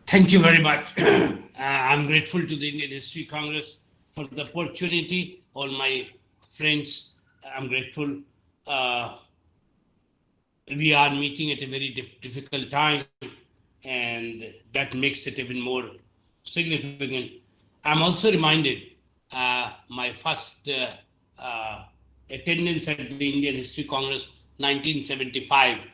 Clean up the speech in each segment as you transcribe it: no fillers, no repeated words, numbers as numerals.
Thank you very much. I'm grateful to the Indian History Congress for the opportunity. All my friends, I'm grateful. Uh, we are meeting at a very difficult time, and that makes it even more significant. I'm also reminded my first attendance at the Indian History Congress 1975,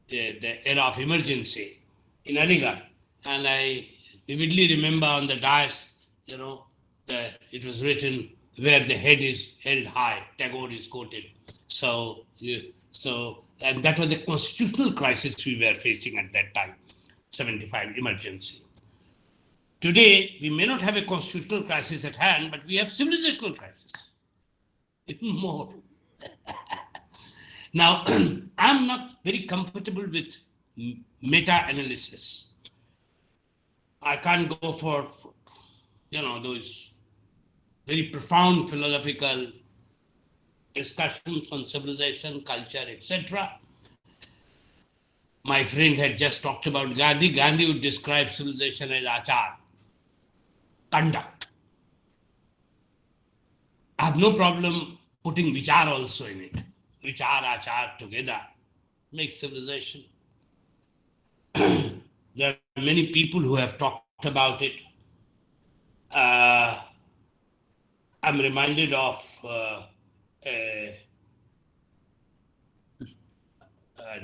the era of emergency in Aligarh. And I vividly remember on the dais, it was written, where the head is held high, Tagore is quoted. And that was a constitutional crisis we were facing at that time, 75 emergency. Today, we may not have a constitutional crisis at hand, but we have civilizational crisis, even more. Now, I'm not very comfortable with meta-analysis. I can't go for, those very profound philosophical discussions on civilization, culture, etc. My friend had just talked about Gandhi. Gandhi would describe civilization as achar, conduct. I have no problem putting vichar also in it. Vichar, achar together make civilization. There are many people who have talked about it. I'm reminded of a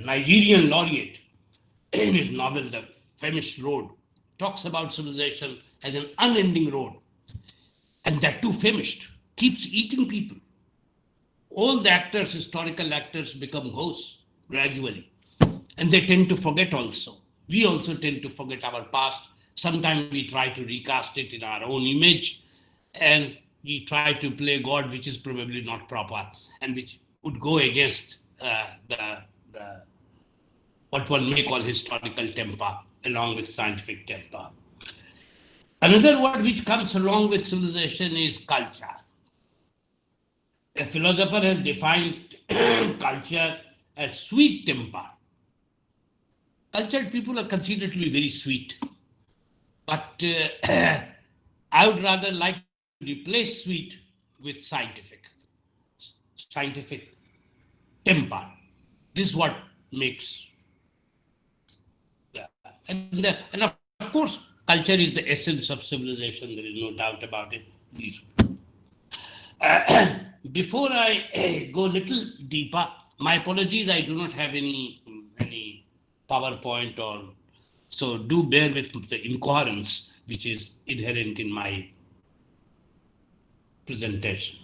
Nigerian laureate in his novel, The Famished Road, talks about civilization as an unending road. And that too famished, keeps eating people. All the actors, historical actors, become ghosts gradually. And they tend to forget also. We also tend to forget our past. Sometimes we try to recast it in our own image, and we try to play God, which is probably not proper and which would go against the what one may call historical temper, along with scientific temper. Another word which comes along with civilization is culture. A philosopher has defined culture as sweet temper. Cultured people are considered to be very sweet, but I would rather like to replace sweet with scientific temper. This is what makes, and of course, culture is the essence of civilization. There is no doubt about it. Before I go a little deeper, my apologies. I do not have any PowerPoint, or so do bear with the incoherence which is inherent in my presentation.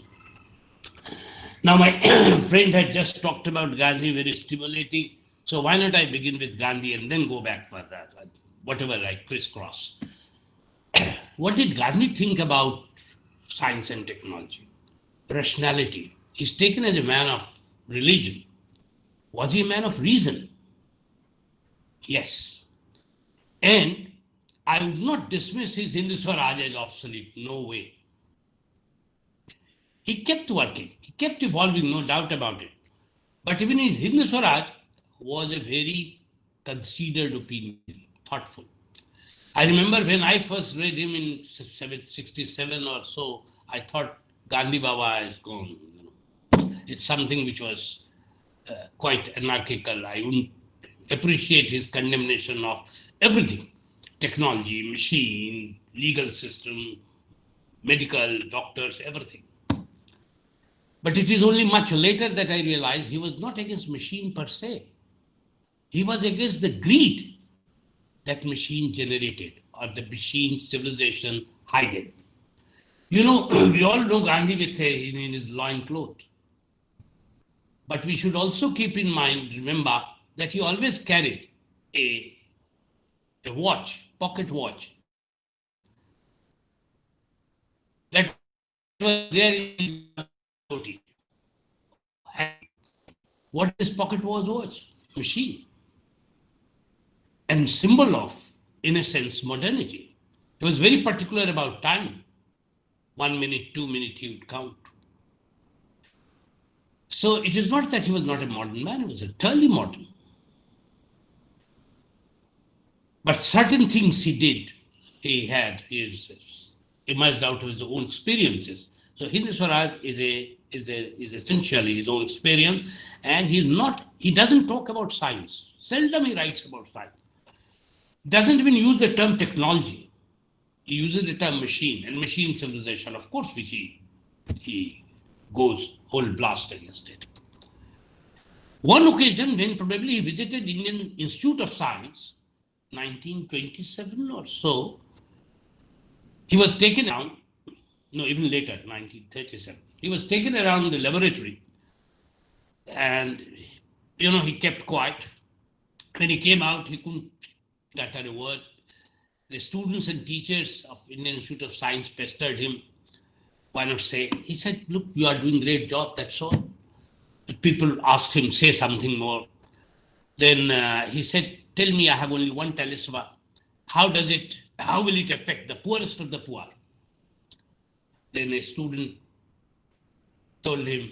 Now, my friend had just talked about Gandhi, very stimulating. So why not I begin with Gandhi and then go back further, whatever I crisscross. What did Gandhi think about science and technology? Rationality. He's taken as a man of religion. Was he a man of reason? Yes. And I would not dismiss his Hindu Swaraj as obsolete. No way. He kept working. He kept evolving, no doubt about it. But even his Hindu Swaraj was a very considered opinion, thoughtful. I remember when I first read him in 67 or so, I thought Gandhi Baba is gone. It's something which was quite anarchical. I wouldn't appreciate his condemnation of everything: technology, machine, legal system, medical, doctors, everything. But it is only much later that I realized he was not against machine per se. He was against the greed that machine generated, or the machine civilization hidden. We all know Gandhi with in his loincloth. But we should also keep in mind, remember, that he always carried a watch, pocket watch, that was there in his. What this pocket was machine, and symbol of, in a sense, modernity. He was very particular about time. 1 minute, 2 minutes, he would count. So it is not that he was not a modern man, he was a thoroughly modern. But certain things he did, is emerged out of his own experiences. So Hind Swaraj is essentially his own experience, and he doesn't talk about science. Seldom he writes about science. Doesn't even use the term technology. He uses the term machine and machine civilization, of course, which he goes whole blast against it. One occasion when probably he visited Indian Institute of Science, 1927 or so, he was taken around, no, even later, 1937. He was taken around the laboratory and, he kept quiet. When he came out, he couldn't utter a word. The students and teachers of Indian Institute of Science pestered him. Why not say? He said, look, you are doing a great job, that's all. But people asked him, say something more. Then he said, tell me, I have only one talisman. How will it affect the poorest of the poor? Then a student told him,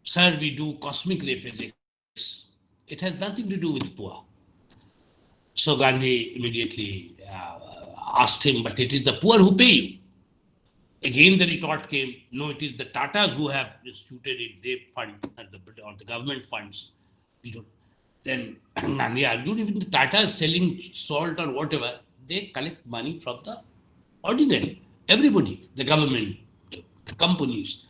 sir, we do cosmic ray physics. It has nothing to do with poor. So Gandhi immediately asked him, but it is the poor who pay you. Again, the retort came, no, it is the Tatas who have instituted it, they fund, or the government funds. We don't. Then Gandhi argued, even the Tatas selling salt or whatever, they collect money from the ordinary, everybody, the government, the companies.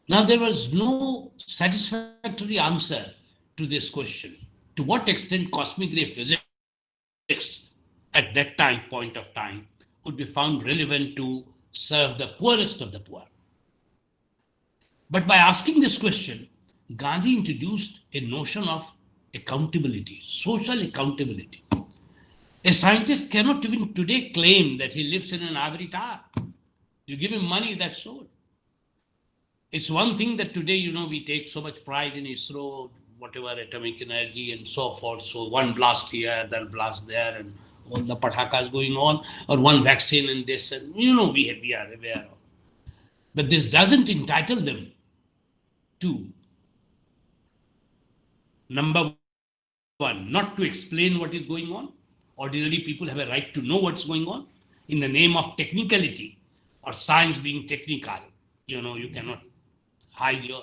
Now, there was no satisfactory answer to this question. To what extent cosmic ray physics at that point of time would be found relevant to serve the poorest of the poor? But by asking this question, Gandhi introduced a notion of accountability, social accountability. A scientist cannot even today claim that he lives in an ivory tower. You give him money, that's all. It's one thing that today, we take so much pride in ISRO, whatever, atomic energy and so forth. So one blast here, then blast there, and all the patakas going on, or one vaccine and this, and we are aware of. But this doesn't entitle them to, number one, not to explain what is going on. Ordinarily, people have a right to know what's going on in the name of technicality or science being technical. You cannot hide your.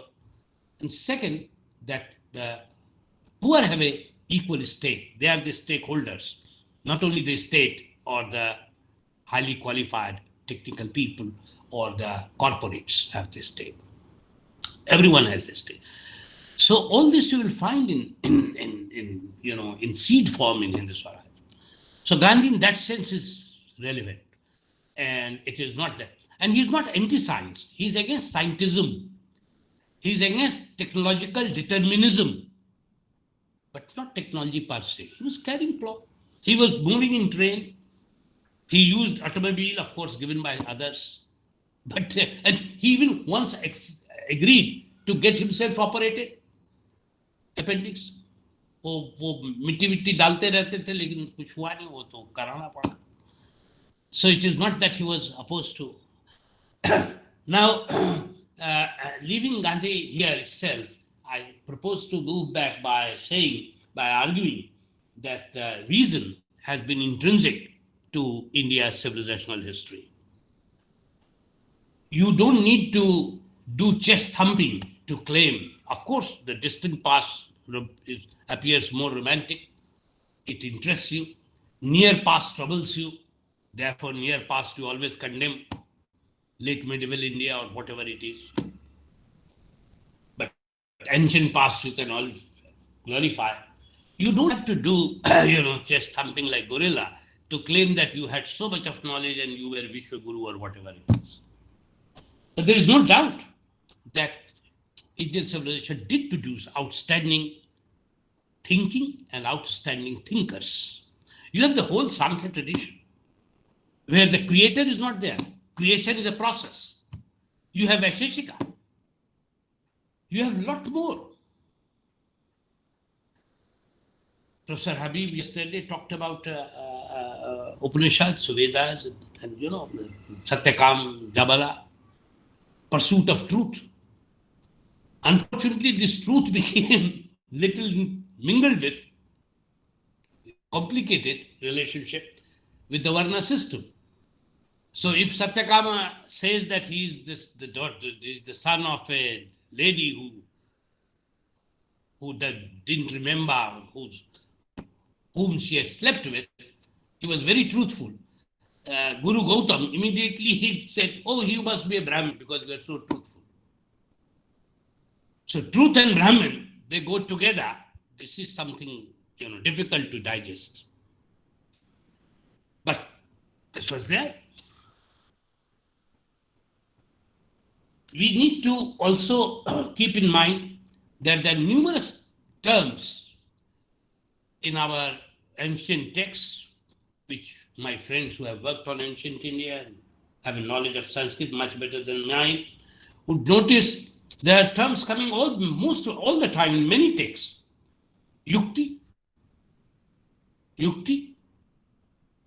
And second, that the poor have a equal stake. They are the stakeholders, not only the state or the highly qualified technical people or the corporates have this stake. Everyone has this stake. So all this you will find in seed form in Hind Swaraj. So Gandhi, in that sense, is relevant, and it is not that. And he's not anti-science. He's against scientism. He's against technological determinism, but not technology per se. He was carrying plow. He was moving in train. He used automobile, of course, given by others. But and he even once agreed to get himself operated. Appendix. वो मिट्टी डालते रहते थे, लेकिन कुछ हुआ नहीं, वो तो कराना पड़ा. So it is not that he was opposed to. Now, leaving Gandhi here itself, I propose to move back by arguing that reason has been intrinsic to India's civilizational history. You don't need to do chest thumping to claim. Of course, the distant past appears more romantic. It interests you. Near past troubles you. Therefore, near past you always condemn. Late medieval India or whatever it is. But ancient past you can all glorify. You don't have to do, chest thumping like gorilla to claim that you had so much of knowledge and you were Vishwaguru or whatever it is. But there is no doubt that Indian civilization did produce outstanding thinking and outstanding thinkers. You have the whole Sankhya tradition, where the creator is not there. Creation is a process. You have Vaisheshika. You have a lot more. Professor Habib yesterday talked about Upanishads, Vedas, and Satyakam, Jabala, pursuit of truth. Unfortunately, this truth became little mingled with complicated relationship with the Varna system. So if Satyakama says that he is the son of a lady who didn't remember whom she had slept with, he was very truthful. Guru Gautam immediately he said, "Oh, you must be a Brahmin because you are so truthful." So truth and Brahmin, they go together. This is something difficult to digest. But this was there. We need to also keep in mind that there are numerous terms in our ancient texts, which my friends who have worked on ancient India and have a knowledge of Sanskrit much better than mine would notice there are terms coming almost all the time in many texts. Yukti,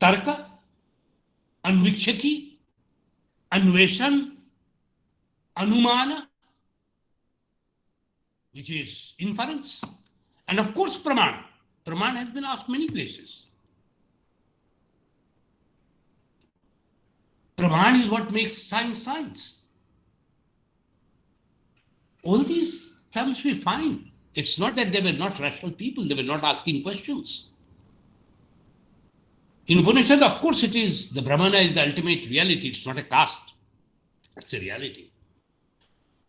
Tarka, Anvikshaki, Anveshan, Anumana, which is inference, and of course Pramana. Pramana has been asked many places. Pramana is what makes science science. All these terms we find. It's not that they were not rational people, they were not asking questions. In Upanishad, of course, it is the Brahmana is the ultimate reality, it's not a caste, it's a reality.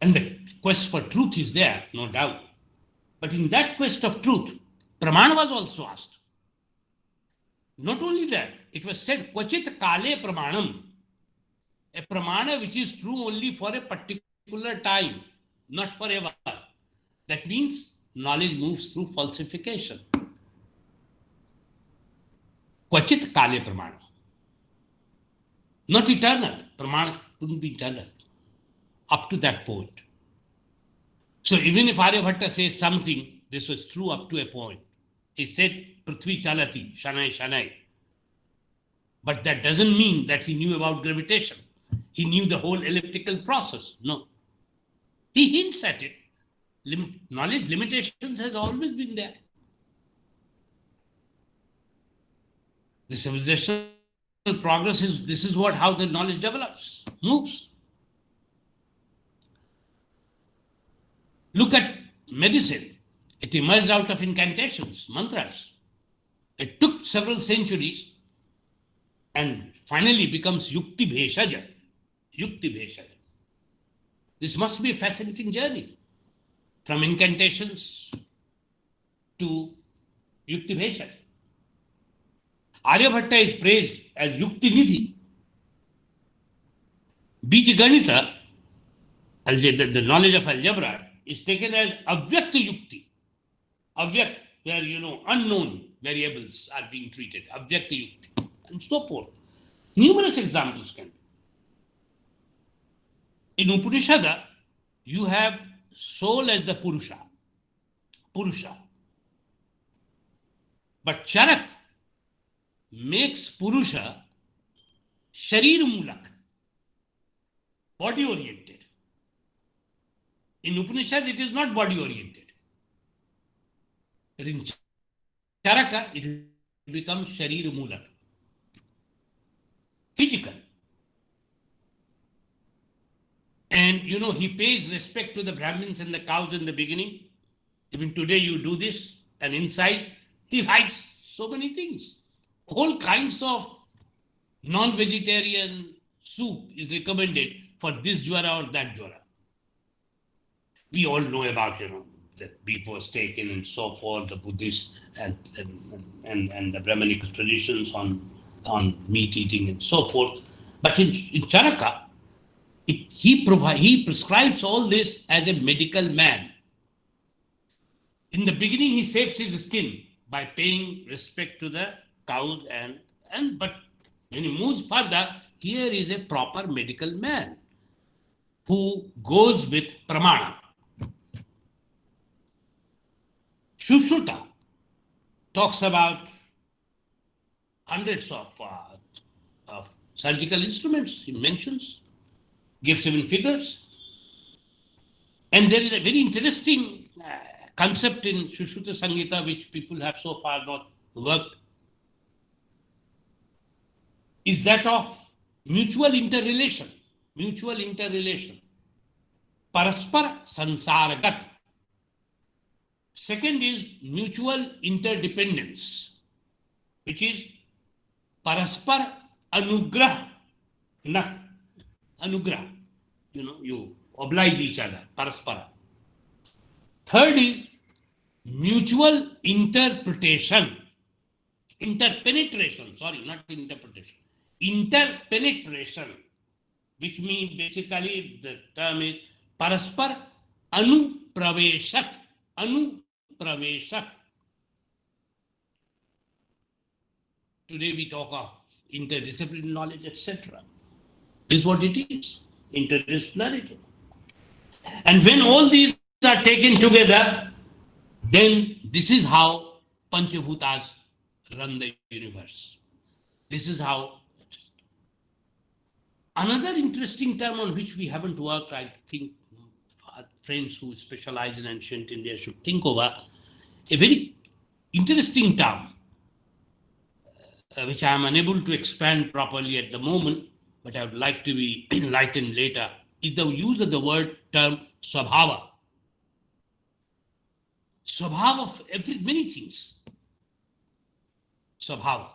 And the quest for truth is there, no doubt. But in that quest of truth, Pramana was also asked. Not only that, it was said, Kvachit Kale Pramanam, a Pramana which is true only for a particular time, not forever. That means knowledge moves through falsification. Kvachit Kale Pramana. Not eternal. Pramana couldn't be eternal up to that point. So even if Aryabhatta says something, this was true up to a point. He said, Prithvi Chalati, Shanai Shanai. But that doesn't mean that he knew about gravitation. He knew the whole elliptical process. No. He hints at it. Knowledge limitations has always been there. The civilizational progress this is how the knowledge develops, moves. Look at medicine. It emerged out of incantations, mantras. It took several centuries and finally becomes Yukti Bheshaja. Yukti Bheshaja. This must be a fascinating journey from incantations to Yukti Bheshaja. Aryabhatta is praised as Yukti Nidhi. Bija Ganita, the knowledge of algebra, is taken as Avyakta Yukti. Avyak, where unknown variables are being treated. Avyakta Yukti, and so forth. Numerous examples can be. In Upanishad, you have soul as the Purusha. But Charak makes Purusha Sharir Mulak, body oriented. In Upanishad, it is not body oriented. But in Charaka, it becomes Sharir Mulak, physical. And he pays respect to the Brahmins and the cows in the beginning. Even today you do this, and inside he hides so many things. All kinds of non-vegetarian soup is recommended for this jwara or that jwara. We all know about, that beef was taken and so forth, the Buddhist and the Brahmanic traditions on meat eating and so forth. But in Charaka, he prescribes all this as a medical man. In the beginning, he saves his skin by paying respect to the cows but when he moves further, here is a proper medical man who goes with Pramana. Sushruta talks about hundreds of surgical instruments, he mentions, gives even figures. And there is a very interesting concept in Sushruta Samhita which people have so far not worked. is that of mutual interrelation. Mutual interrelation. Paraspar sansargat. Second is mutual interdependence, which is paraspar anugrah. Anugrah. You oblige each other. Paraspara. Third is mutual interpretation. Interpenetration. Sorry, not interpretation. Interpenetration, which means basically the term is paraspar anupraveshat. Anupraveshat. Today we talk of interdisciplinary knowledge, etc. This is what it is. Interdisciplinarity. And when all these are taken together, then this is how Panchabhutas run the universe. This is how. Another interesting term on which we haven't worked, I think friends who specialize in ancient India should think over, a very interesting term, which I am unable to expand properly at the moment, but I would like to be enlightened later, is the use of the word term swabhava. Swabhava of many things. Swabhava.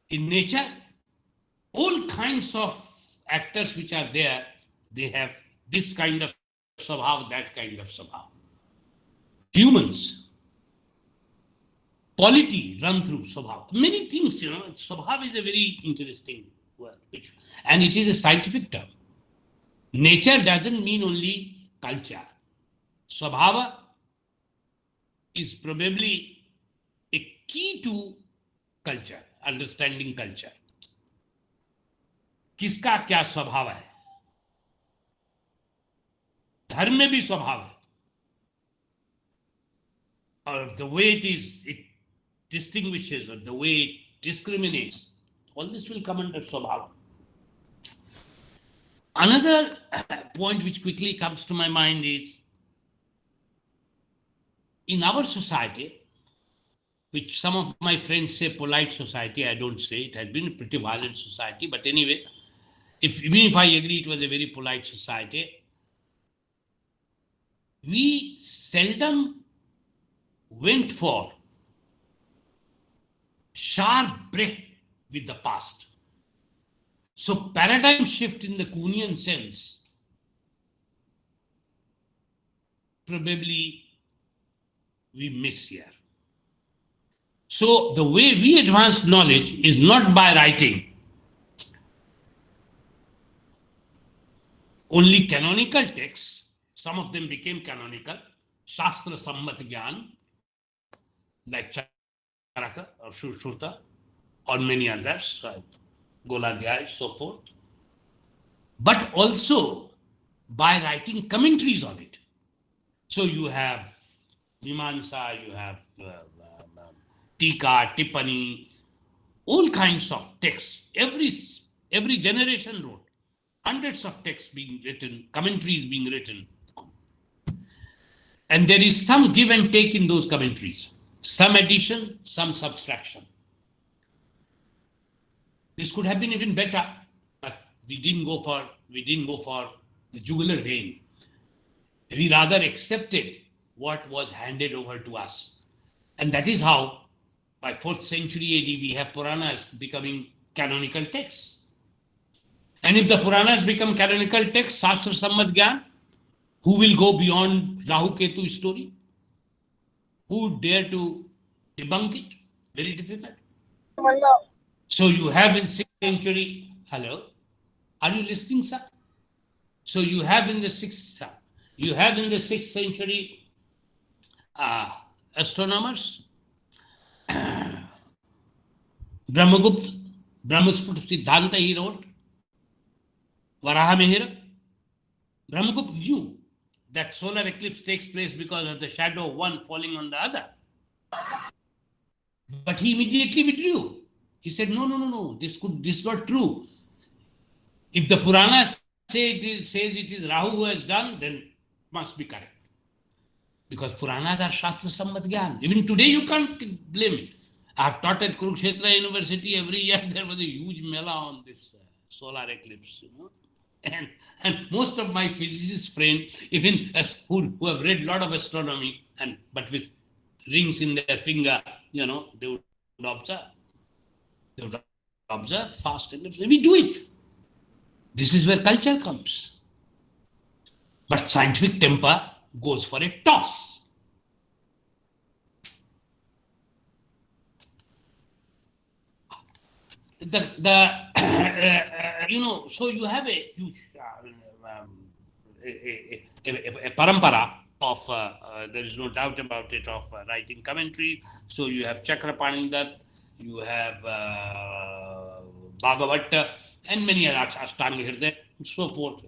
In nature, all kinds of actors which are there, they have this kind of swabhava, that kind of swabhava. Humans, polity run through swabhava. Many things, swabhava is a very interesting word, and it is a scientific term. Nature doesn't mean only culture. Swabhava is probably a key to culture, understanding culture. किसका क्या स्वभाव है? धर्म में भी स्वभाव है. Or the way it distinguishes, or the way it discriminates, all this will come under swabhava. Another point which quickly comes to my mind is, in our society, which some of my friends say polite society, I don't say, it has been a pretty violent society, but anyway, even if I agree it was a very polite society, we seldom went for sharp break with the past. So paradigm shift in the Kuhnian sense, probably we miss here. So the way we advance knowledge is not by writing only canonical texts. Some of them became canonical, Shastra Sammat Gyan, like Charaka or Shruta, or many others, Goladhyay, so forth. But also by writing commentaries on it. So you have Mimamsa, you have Tika, Tippani, all kinds of texts. Every generation wrote. Hundreds of texts being written, commentaries being written. And there is some give and take in those commentaries. Some addition, some subtraction. This could have been even better, but we didn't go for the jugular vein. We rather accepted what was handed over to us. And that is how, by 4th century AD, we have Puranas becoming canonical texts. And if the Puranas become canonical texts, Shastra Sammat Gyan, who will go beyond Rahu Ketu story? Who would dare to debunk it? Very difficult. So you have in 6th century, hello? Are you listening, sir? So you have in the 6th century astronomers, Brahmagupta, Brahmasput Siddhanta he wrote, Varaha Mihira. Brahmagupta knew that solar eclipse takes place because of the shadow of one falling on the other. But he immediately withdrew. He said, no, this is not true. If the Puranas says it is Rahu who has done, then it must be correct. Because Puranas are Shastra Sammat Gyan. Even today you can't blame it. I've taught at Kurukshetra University. Every year there was a huge mela on this solar eclipse, And most of my physicist friends, even who have read a lot of astronomy, but with rings in their finger, they would observe. They would observe fast eclipse. We do it. This is where culture comes. But scientific temper goes for a toss. So you have a huge a parampara of, there is no doubt about it, of writing commentary. So you have Chakrapani Dutt, you have Bhagavatta, and many other Ashtanga Hridaya, and so forth.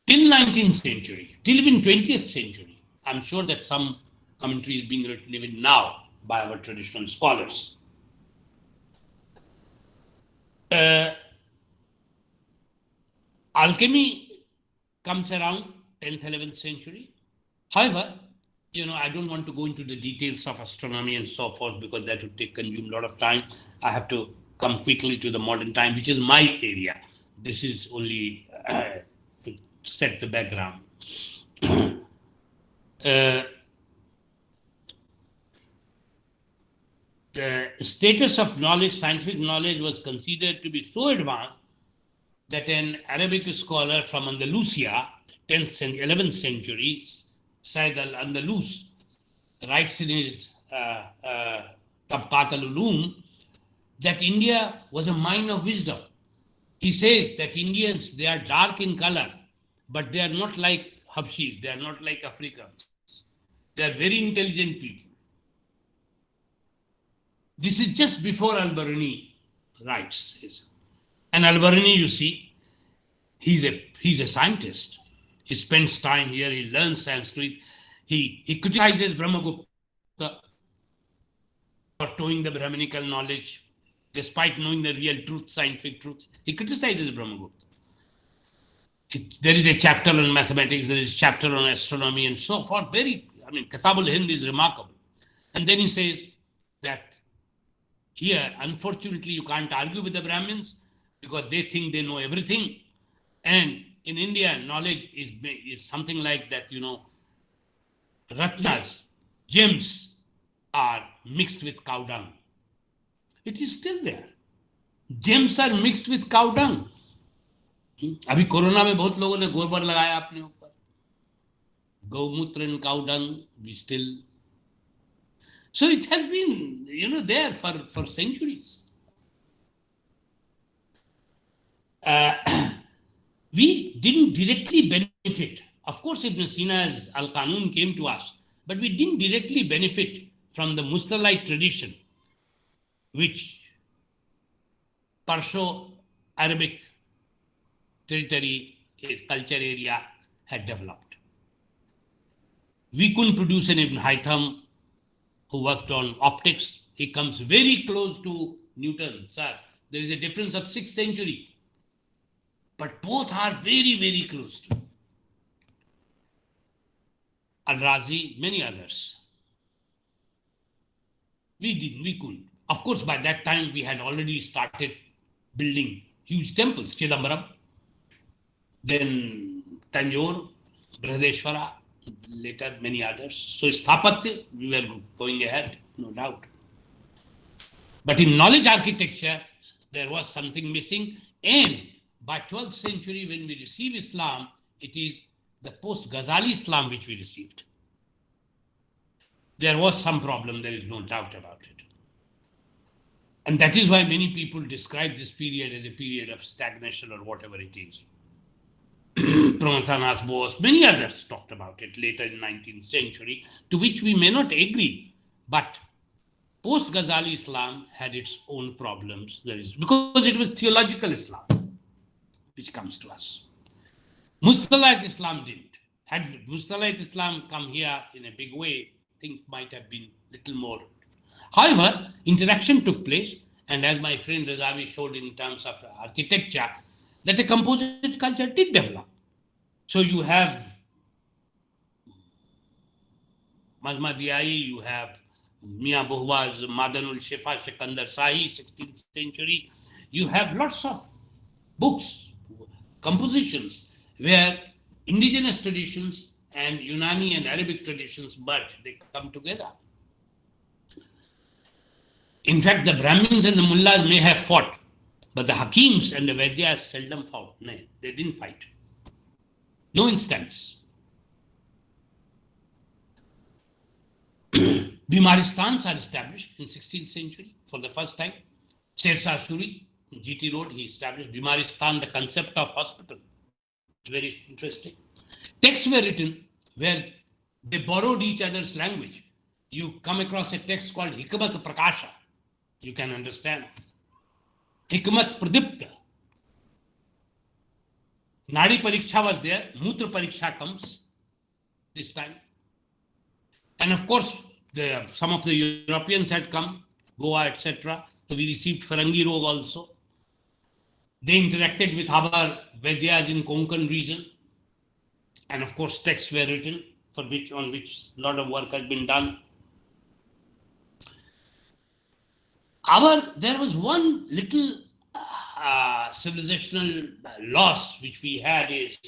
Till 19th century, till even 20th century, I'm sure that some commentary is being written even now by our traditional scholars. Alchemy comes around 10th, 11th century. However, I don't want to go into the details of astronomy and so forth because that would consume a lot of time. I have to come quickly to the modern time, which is my area. This is only to set the background. The status of knowledge, scientific knowledge, was considered to be so advanced that an Arabic scholar from Andalusia, 10th and 11th centuries, Said al-Andalus, writes in his Tabqat al-Ulum that India was a mine of wisdom. He says that Indians, they are dark in color, but they are not like Habshis, they are not like Africans. They are very intelligent people. This is just before Al-Biruni writes his. And Al-Biruni, you see, he's a scientist. He spends time here, he learns Sanskrit. He criticizes Brahmagupta for towing the Brahminical knowledge, despite knowing the real truth, scientific truth. He criticizes Brahmagupta. There is a chapter on mathematics, there is a chapter on astronomy and so forth. Kitab al-Hind is remarkable. And then he says that here, unfortunately, you can't argue with the Brahmins because they think they know everything. And in India, knowledge is something like that, ratnas, gems are mixed with cow dung. It is still there. Gems are mixed with cow dung. अभी corona में बहुत लोगों ने गोबर लगाया अपने ऊपर. गौमूत्र and cow dung, we still. So it has been, there for centuries. We didn't directly benefit. Of course, Ibn Sina's Al-Qanun came to us, but we didn't directly benefit from the Mustalite tradition, which Perso-Arabic territory, culture area had developed. We couldn't produce an Ibn Haytham who worked on optics. He comes very close to Newton, sir. There is a difference of 6th century. But both are very, very close to Al-Razi, many others. We couldn't. Of course, by that time, we had already started building huge temples, Chidambaram, then Tanjore, Brihadeshwara, later many others. So Sthapatya, we were going ahead, no doubt. But in knowledge architecture, there was something missing. And by 12th century, when we receive Islam, it is the post-Ghazali Islam which we received. There was some problem, there is no doubt about it. And that is why many people describe this period as a period of stagnation or whatever it is. Pramod Bose, many others talked about it later in 19th century, to which we may not agree, but post-Ghazali Islam had its own problems. Because it was theological Islam, which comes to us. Mustalite Islam didn't. Had Mustalite Islam come here in a big way, things might have been little more. However, interaction took place, and as my friend Razavi showed in terms of architecture, that a composite culture did develop. So you have Mazma Diai, you have Mia Buhwa's Madanul Shifa, Sikandar Shahi, 16th century. You have lots of books, compositions, where indigenous traditions and Unani and Arabic traditions merge, they come together. In fact, the Brahmins and the Mullahs may have fought, but the Hakims and the Vaidyas seldom fought. No, they didn't fight. No instance. Bimaristans are established in 16th century for the first time. Shershah Suri, GT Road, he established Bimaristan, the concept of hospital. It's very interesting. Texts were written where they borrowed each other's language. You come across a text called Hikmat Prakasha. You can understand. Hikmat Pradipta. Nadi Pariksha was there. Mutra Pariksha comes this time. And of course, some of the Europeans had come, Goa, etc. So we received Farangi Rog also. They interacted with our Vaidyas in Konkan region. And of course, texts were written on which a lot of work has been done. There was one little civilizational loss which we had is,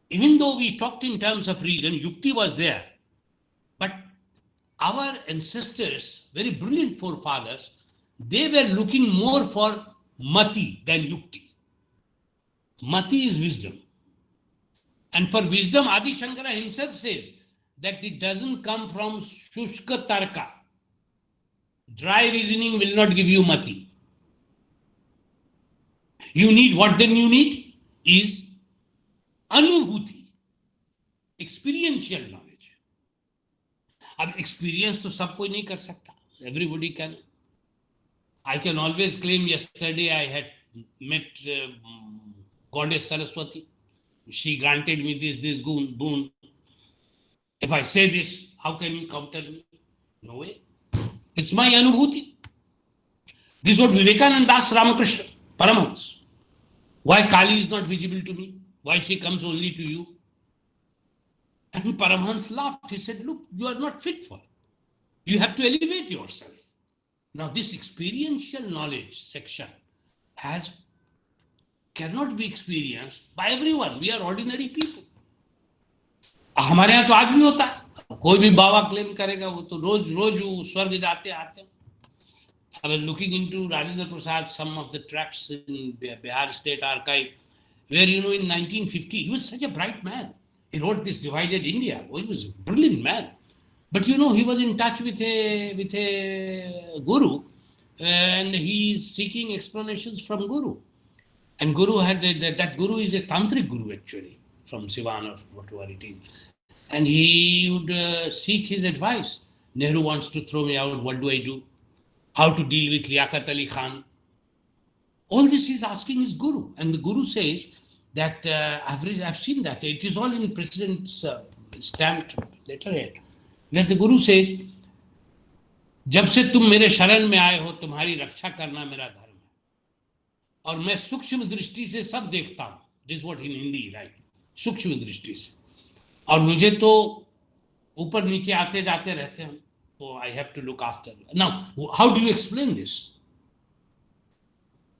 even though we talked in terms of reason, Yukti was there. But our ancestors, very brilliant forefathers, they were looking more for Mati than Yukti. Mati is wisdom. And for wisdom, Adi Shankara himself says that it doesn't come from Shushka Tarka. Dry reasoning will not give you Mati. You need, what then you need is Anubhuti, experiential knowledge. अब experience तो सब कोई नहीं कर सकता. Everybody can. I can always claim yesterday I had met Goddess Saraswati. She granted me this boon. If I say this, how can you counter me? No way. It's my Anubhuti. This is what Vivekananda asked Ramakrishna, Paramahans. Why Kali is not visible to me? Why she comes only to you? And Paramahans laughed. He said, look, you are not fit for it. You have to elevate yourself. Now, this experiential knowledge section cannot be experienced by everyone. We are ordinary people. हमारे यहाँ तो आज भी होता है. कोई भी बाबा claim करेगा वो तो रोज स्वर्ग जाते आते. I was looking into Rajendra Prasad, some of the tracts in Bihar State Archive, where, in 1950, he was such a bright man. He wrote this Divided India. Oh, he was a brilliant man. But, he was in touch with a guru, and he is seeking explanations from Guru. And Guru had that Guru is a tantric Guru, actually, from Sivan or whatever it is. And he would seek his advice. Nehru wants to throw me out. What do I do? How to deal with Liaquat Ali Khan? All this is asking his Guru. And the Guru says that, I've seen that. It is all in President's stamped letterhead. Where the Guru says, जब से तुम मेरे शरण में आए हो, तुम्हारी रक्षा करना मेरा धर्म है. और मैं सूक्ष्म दृष्टि से सब देखता हूँ. This is what in Hindi, right? सूक्ष्म दृष्टि से. और मुझे तो ऊपर नीचे आते जाते रहते हैं. So I have to look after. Now, how do you explain this?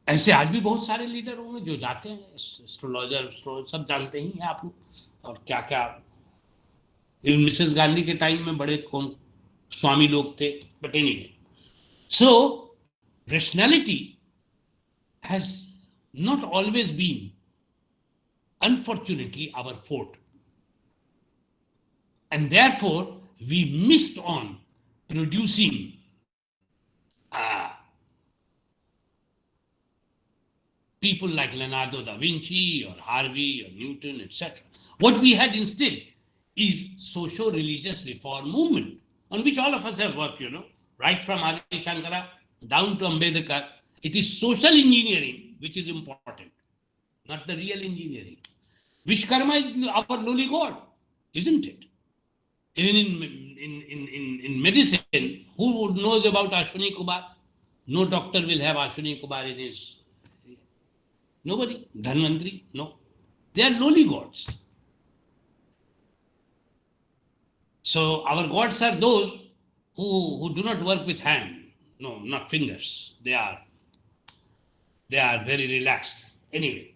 ऐसे आज भी बहुत सारे लीडर होंगे जो जाते हैं, एस्ट्रोलॉजर सब जानते ही हैं आप लोग. और क्या क्या, मिसेस गांधी के टाइम में बड़े कौन स्वामी लोग थे. But anyway, so rationality has not always been, unfortunately, our forte. And therefore, we missed on producing people like Leonardo da Vinci or Harvey or Newton, etc. What we had instead is socio-religious reform movement, on which all of us have worked, right from Adi Shankara down to Ambedkar. It is social engineering which is important, not the real engineering. Vishkarma is our lowly god, isn't it? Even in medicine, who knows about Ashwini Kumar? No doctor will have Ashwini Kumar in his... Nobody. Dhanvantri? No. They are lowly gods. So our gods are those who do not work with hand. No, not fingers. They are very relaxed. Anyway,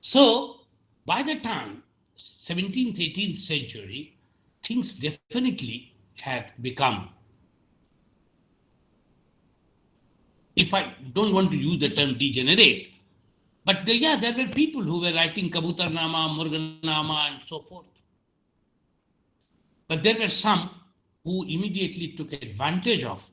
so by the time 17th, 18th century, things definitely had become, if I don't want to use the term degenerate, but there were people who were writing Kabutarnama, Murganama, and so forth. But there were some who immediately took advantage of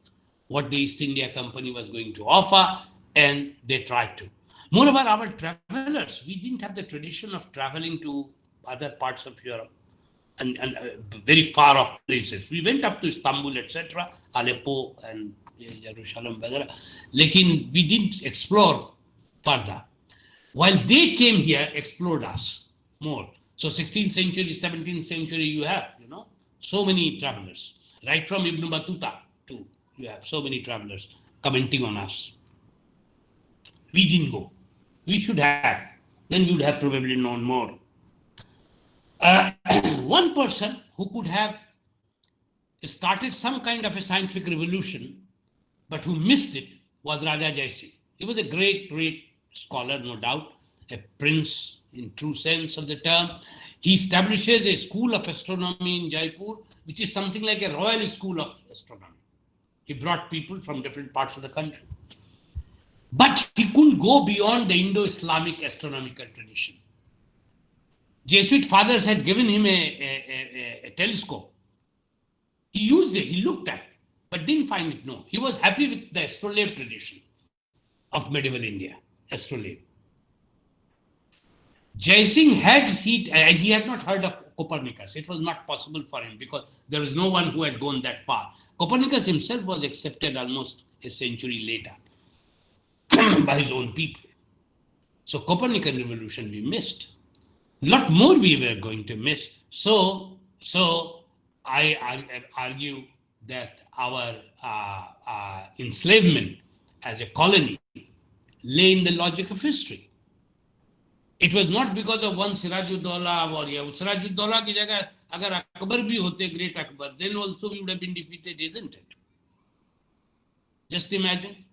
what the East India Company was going to offer, and they tried to. Moreover, our travelers, we didn't have the tradition of traveling to other parts of Europe and very far off places. We went up to Istanbul, etc., Aleppo and Jerusalem, lekin we didn't explore further. While they came here, explored us more. So 16th century, 17th century, you have, so many travelers. Right from Ibn Battuta to, you have so many travelers commenting on us. We didn't go. We should have. Then we would have probably known more. One person who could have started some kind of a scientific revolution, but who missed it, was Raja Jai Singh. He was a great, great scholar, no doubt, a prince in true sense of the term. He establishes a school of astronomy in Jaipur, which is something like a royal school of astronomy. He brought people from different parts of the country. But he couldn't go beyond the Indo-Islamic astronomical tradition. Jesuit fathers had given him a telescope. He used it, he looked at it, but didn't find it. No, he was happy with the astrolabe tradition of medieval India, astrolabe. Jai Singh he had not heard of Copernicus. It was not possible for him because there was no one who had gone that far. Copernicus himself was accepted almost a century later by his own people. So Copernican revolution we missed. Lot more we were going to miss. So I argue that our enslavement as a colony lay in the logic of history. It was not because of one Sirajuddaulah or Sirajuddaulah ki jagah agar Akbar bhi hote, great Akbar, then also we would have been defeated, isn't it? Just imagine.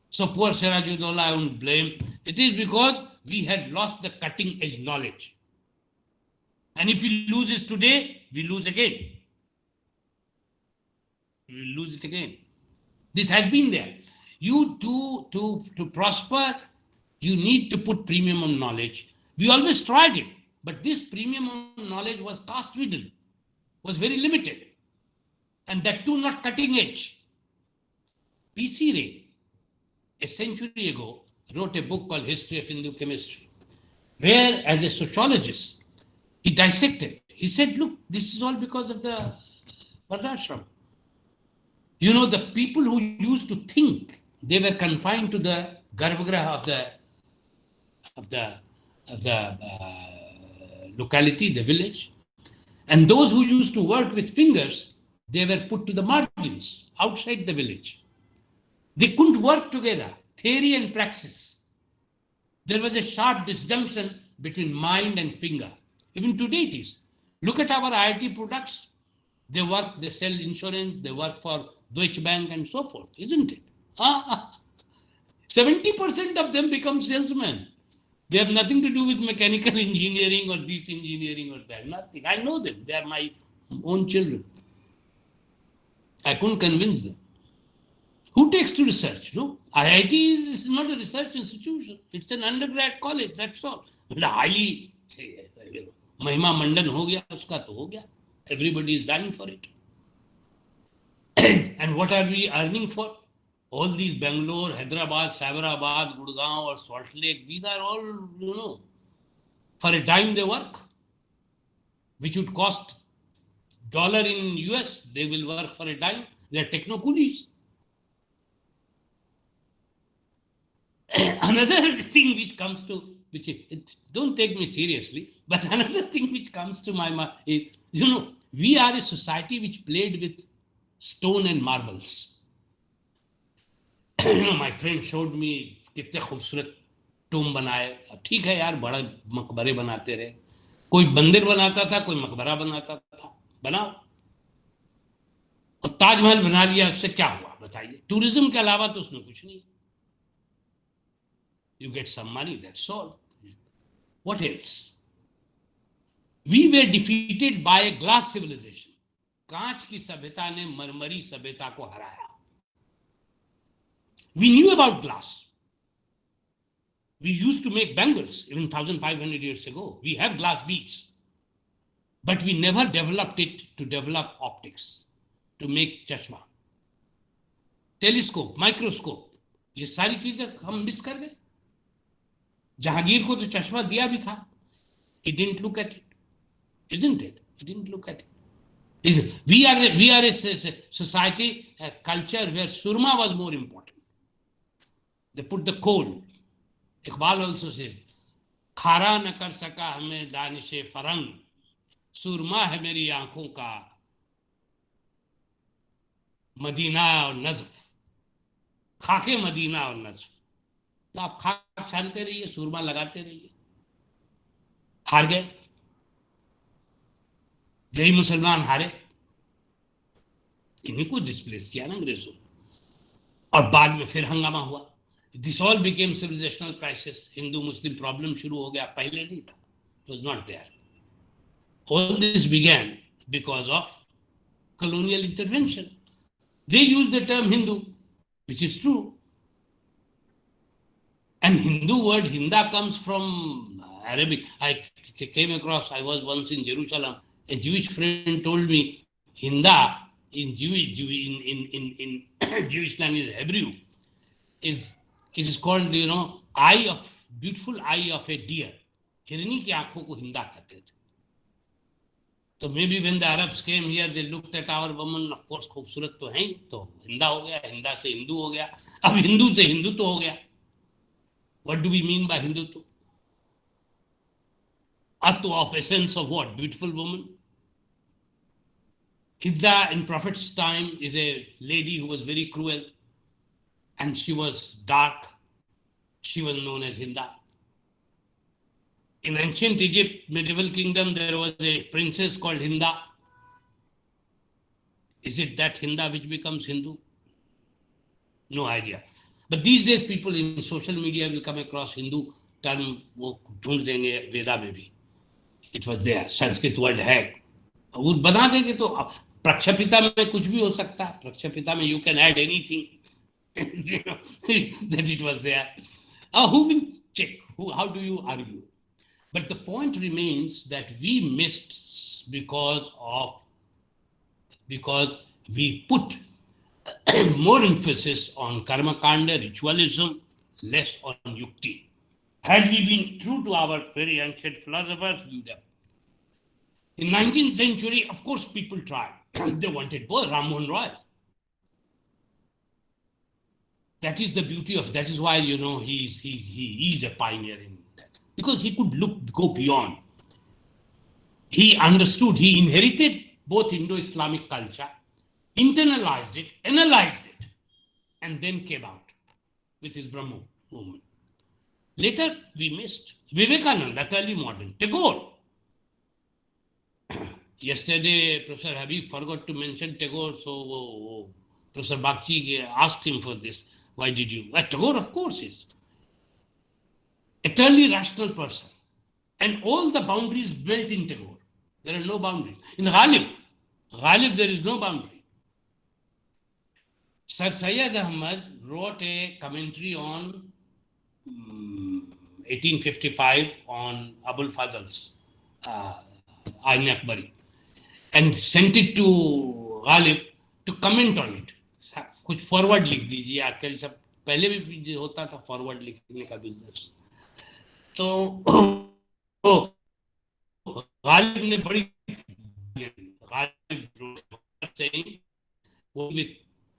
So poor Sirajuddaulah, I won't blame. It is because we had lost the cutting edge knowledge. And if we lose it today, we lose again. We will lose it again. This has been there. You to prosper, you need to put premium on knowledge. We always tried it, but this premium on knowledge was caste-ridden, was very limited, and that too not cutting edge. P.C. Ray, a century ago, wrote a book called History of Hindu Chemistry, where, as a sociologist, he dissected. He said, look, this is all because of the Varnashram. You know, the people who used to think, they were confined to the garbhagriha of the locality, the village. And those who used to work with fingers, they were put to the margins, outside the village. They couldn't work together, theory and praxis. There was a sharp disjunction between mind and finger. Even today it is. Look at our IIT products. They work, they sell insurance, they work for Deutsche Bank and so forth, isn't it? 70% of them become salesmen. They have nothing to do with mechanical engineering or this engineering or that, nothing. I know them, they are my own children. I couldn't convince them. Who takes to research? No, IIT is not a research institution. It's an undergrad college, that's all. Highly, Mahima Mandan ho gaya, uska to ho gaya. Everybody is dying for it. And what are we earning for? All these Bangalore, Hyderabad, Cyberabad, Gurgaon or Salt Lake, these are all, for a dime they work, which would cost $1 in US, they will work for a dime. They are techno coolies. Another thing which comes to, don't take me seriously, but another thing which comes to my mind is, we are a society which played with stone and marbles. My friend showed me कितने खूबसूरत टूम बनाए. अब ठीक है यार, बड़ा मकबरे बनाते रहे. कोई मंदिर बनाता था, कोई मकबरा बनाता था. बनाओ. और ताजमहल बना लिया, उससे क्या हुआ बताइए? टूरिज्म के अलावा तो उसमें कुछ नहीं। You get some money, that's all. What else? We were defeated by glass civilisation. कांच की सभ्यता ने मरमरी सभ्यता को हराया। We knew about glass. We used to make bangles even 1500 years ago. We have glass beads, but we never developed it to develop optics, to make chashma, telescope, microscope, ये सारी चीजें हम मिस कर गए। जहांगीर को तो चश्मा दिया भी था, he didn't look at it, isn't it? He didn't look at it. We are a society, a culture where surma was more important. They put the coal. Iqbal also said, खारा न कर सका हमें दानिशे फरंग, सुरमा है मेरी आंखों का मदीना और नज़फ, खाके मदीना और नज़फ। तो आप खाक छानते रहिए, सुरमा लगाते रहिए। हार गए, यही मुसलमान हारे, इन्हीं को डिस्प्लेस किया ना अंग्रेजों, और बाद में फिर हंगामा हुआ। This all became civilisational crisis. Hindu Muslim problem शुरू हो गया, पहले नहीं था, it was not there. All this began because of colonial intervention. They use the term Hindu, which is true. And Hindu word Hinda comes from Arabic. I came across, I was once in Jerusalem, a Jewish friend told me Hinda in Jewish language, Hebrew, is called, eye of, beautiful eye of a deer. हिरनी की आंखों को हिंदा कहते थे। तो maybe when the Arabs came here they looked at our woman, of course खूबसूरत तो हैं, तो हिंदा हो गया, हिंदा से हिंदू हो गया, अब हिंदू से हिंदुत्व हो गया। What do we mean by Hindutva? Atwa of essence of what? Beautiful woman. Hinda in Prophet's time is a lady who was very cruel, and she was dark. She was known as Hinda. In ancient Egypt, medieval kingdom, there was a princess called Hinda. Is it that Hinda which becomes Hindu? No idea. But these days, people in social media will come across Hindu term, वो ढूंढ देंगे वेदा में भी. It was there. Sanskrit word है, वो बना देंगे। तो प्रक्षपिता में कुछ भी हो सकता है। प्रक्षपिता में you can add anything. That it was there. Who will check? How do you argue? But the point remains that we missed because we put more emphasis on karma kanda, ritualism, less on yukti. Had we been true to our very ancient philosophers, we would have. In 19th century, of course, people tried. They wanted both. Ram Mohan Roy. That is the beauty of. That is why he is a pioneer in that, because he could go beyond. He understood. He inherited both Indo-Islamic culture, internalized it, analyzed it, and then came out with his Brahmo movement. Later, we missed Vivekananda, the early modern, Tagore. Yesterday, Professor Habib forgot to mention Tagore, so Professor Bakchi asked him for this. Why did you? Tagore, of course, is eternally rational person. And all the boundaries built in Tagore. There are no boundaries. In Ghalib, there is no boundary. Sir Syed Ahmad wrote a commentary on 1855 on Abul Fazl's Ayn Akbari, and sent it to Ghalib to comment on it. कुछ forward लिख दीजिए, आजकल सब पहले भी होता था forward लिखने का बिजनेस। तो गालिब ने बड़ी saying with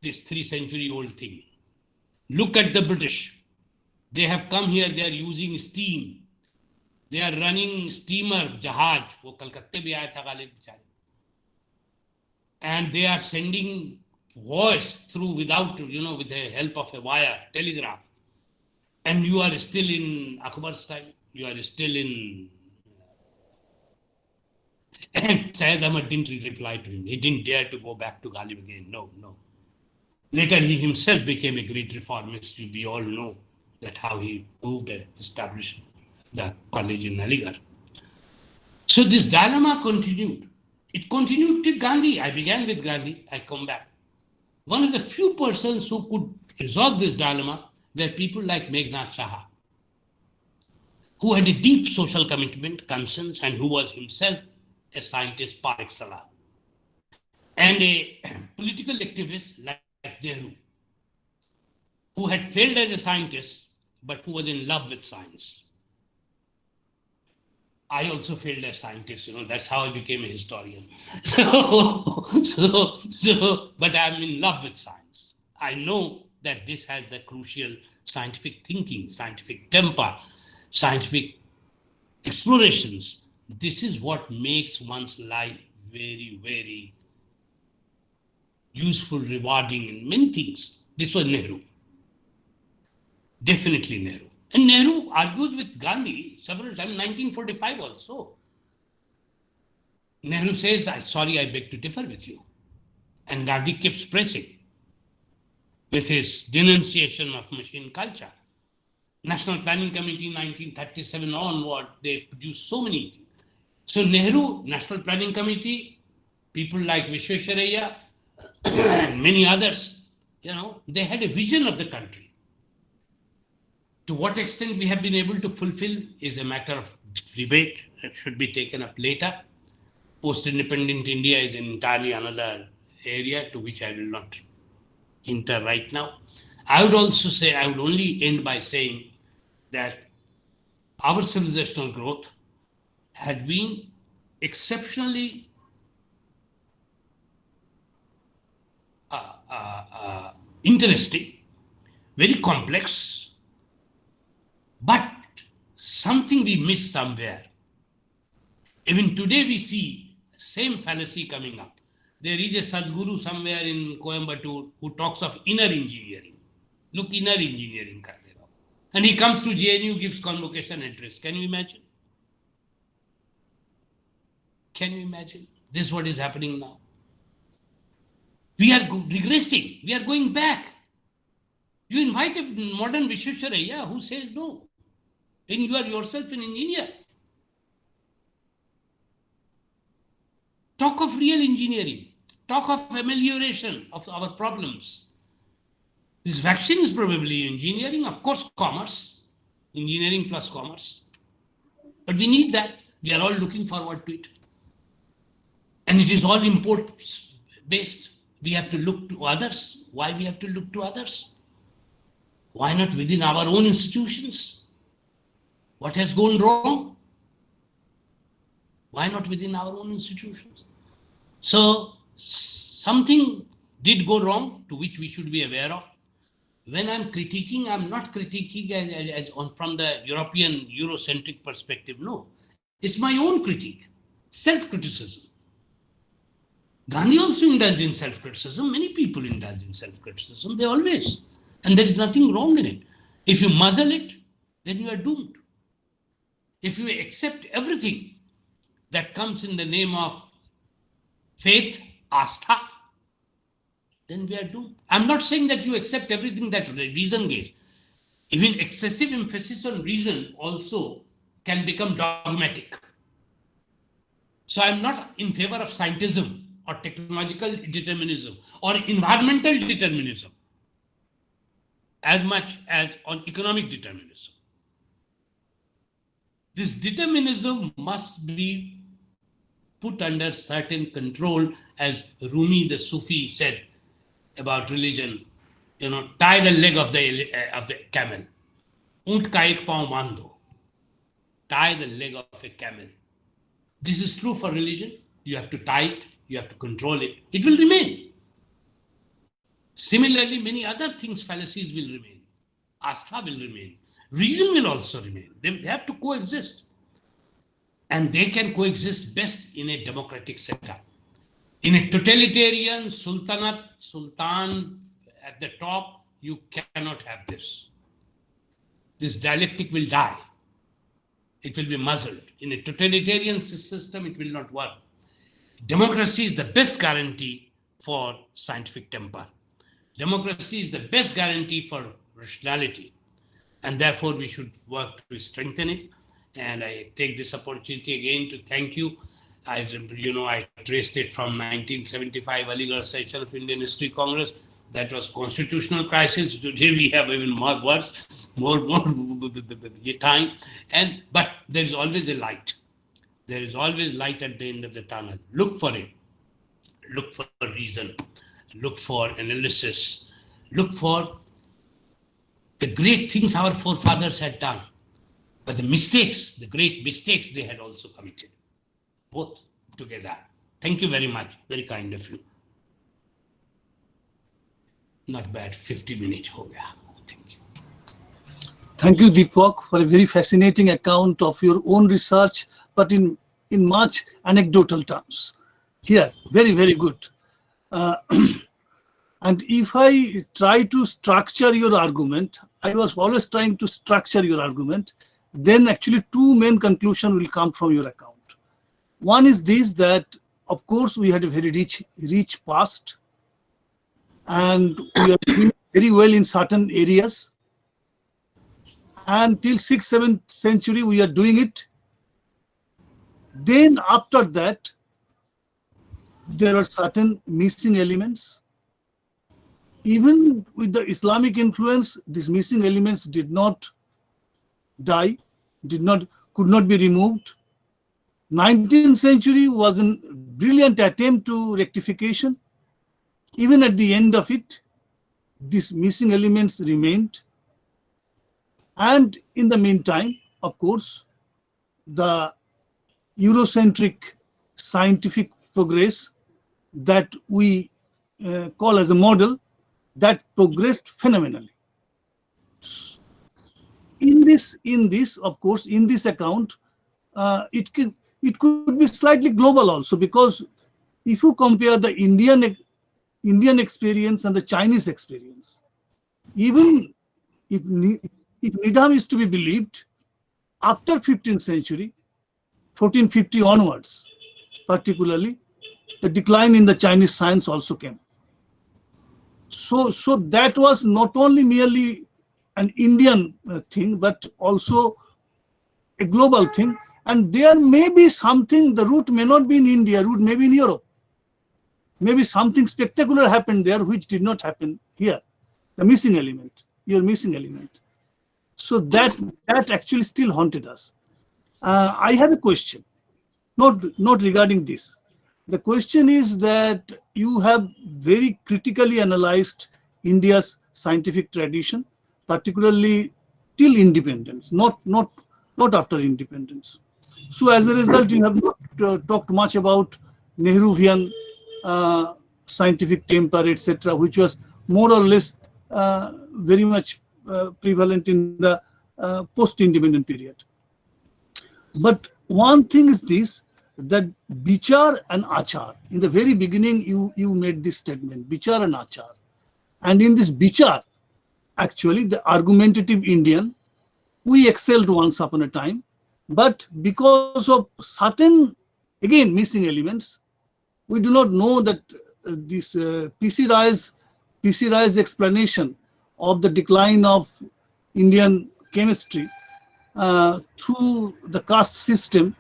this 3th century old thing. Look at the British. They have come here, they are using steam. They are running steamer, जहाज, वो कलकत्ते भी आया था गालिब बेचारे. And they are sending voice through without, with the help of a wire, telegraph. And you are still in Akbar's time. You are still in And Syed Ahmad didn't reply to him. He didn't dare to go back to Ghalib again. No, no. Later, he himself became a great reformist. We all know that how he moved and established the college in Aligarh. So this dilemma continued. It continued till Gandhi. I began with Gandhi. I come back. One of the few persons who could resolve this dilemma were people like Meghnad Saha, who had a deep social commitment, conscience, and who was himself a scientist par excellence, and a political activist like Nehru, who had failed as a scientist, but who was in love with science. I also failed as a scientist, that's how I became a historian. But I'm in love with science. I know that this has the crucial scientific thinking, scientific temper, scientific explorations. This is what makes one's life very, very useful, rewarding in many things. This was Nehru. Definitely Nehru. And Nehru argues with Gandhi several times, 1945 also. Nehru says, sorry, I beg to differ with you. And Gandhi keeps pressing with his denunciation of machine culture. National Planning Committee 1937 onward, they produced so many things. So Nehru, National Planning Committee, people like Vishwesvaraya and many others, they had a vision of the country. To what extent we have been able to fulfill is a matter of debate. It should be taken up later. Post-independent India is entirely another area to which I will not enter right now. I would also say, I would only end by saying that our civilizational growth had been exceptionally interesting, very complex, but something we missed somewhere. Even today we see same fallacy coming up. There is a Sadhguru somewhere in Coimbatore who talks of inner engineering. Look, inner engineering. And he comes to JNU, gives convocation address. Can you imagine? Can you imagine? This is what is happening now. We are regressing. We are going back. You invite a modern Vishwesvaraya who says no. Then you are yourself an engineer. Talk of real engineering. Talk of amelioration of our problems. This vaccine is probably engineering, of course, commerce. Engineering plus commerce. But we need that. We are all looking forward to it. And it is all import-based. We have to look to others. Why we have to look to others? Why not within our own institutions? What has gone wrong? Why not within our own institutions? So something did go wrong to which we should be aware of. When I'm critiquing, I'm not critiquing from the European Eurocentric perspective. No, it's my own critique, self-criticism. Gandhi also indulged in self-criticism. Many people indulge in self-criticism. They always. And there is nothing wrong in it. If you muzzle it, then you are doomed. If you accept everything that comes in the name of faith, astha, then we are doomed. I'm not saying that you accept everything that reason gives. Even excessive emphasis on reason also can become dogmatic. So I'm not in favor of scientism or technological determinism or environmental determinism as much as on economic determinism. This determinism must be put under certain control, as Rumi the Sufi said about religion, tie the leg of the camel. Oont ka ek pav band do. Tie the leg of a camel. This is true for religion. You have to tie it, you have to control it. It will remain. Similarly, many other things, fallacies will remain. Astha will remain. Reason will also remain. They have to coexist. And they can coexist best in a democratic setup. In a totalitarian sultan at the top, you cannot have this. This dialectic will die. It will be muzzled. In a totalitarian system, it will not work. Democracy is the best guarantee for scientific temper. Democracy is the best guarantee for rationality, and therefore we should work to strengthen it. And I take this opportunity again to thank you. I traced it from 1975 Aligarh session of Indian History Congress. That was constitutional crisis. Today we have even more worse, more time. But there is always a light. There is always light at the end of the tunnel. Look for it. Look for reason. Look for analysis. Look for the great things our forefathers had done. But the mistakes, the great mistakes they had also committed. Both together. Thank you very much. Very kind of you. Not bad. 50 minutes ho gaya. Thank you. Thank you, Deepak, for a very fascinating account of your own research, but in much anecdotal terms. Here, very, very good. And if I try to structure your argument, I was always trying to structure your argument, then actually two main conclusions will come from your account. One is this, that of course we had a very rich past, and we are doing very well in certain areas. And till 6th, 7th century we are doing it. Then after that, there are certain missing elements. Even with the Islamic influence, these missing elements did not die, could not be removed. 19th century was a brilliant attempt to rectification. Even at the end of it, these missing elements remained. And in the meantime, of course, the Eurocentric scientific progress that we call as a model, that progressed phenomenally. In this, of course, in this account, it could be slightly global also, because if you compare the Indian experience and the Chinese experience, even if Needham is to be believed, after 15th century, 1450 onwards, particularly, the decline in the Chinese science also came. So that was not only merely an Indian thing, but also a global thing. And there may be something, the root may not be in India, root may be in Europe. Maybe something spectacular happened there which did not happen here. The missing element, your missing element. So that actually still haunted us. I have a question, not regarding this. The question is that you have very critically analyzed India's scientific tradition, particularly till independence, not after independence. So as a result, you have not talked much about Nehruvian scientific temper, etc., which was more or less very much prevalent in the post-independent period. But one thing is this, that Bichar and Achar, in the very beginning you made this statement, Bichar and Achar. And in this Bichar, actually the argumentative Indian, we excelled once upon a time, but because of certain, again, missing elements, we do not know that this P.C. Rai's explanation of the decline of Indian chemistry through the caste system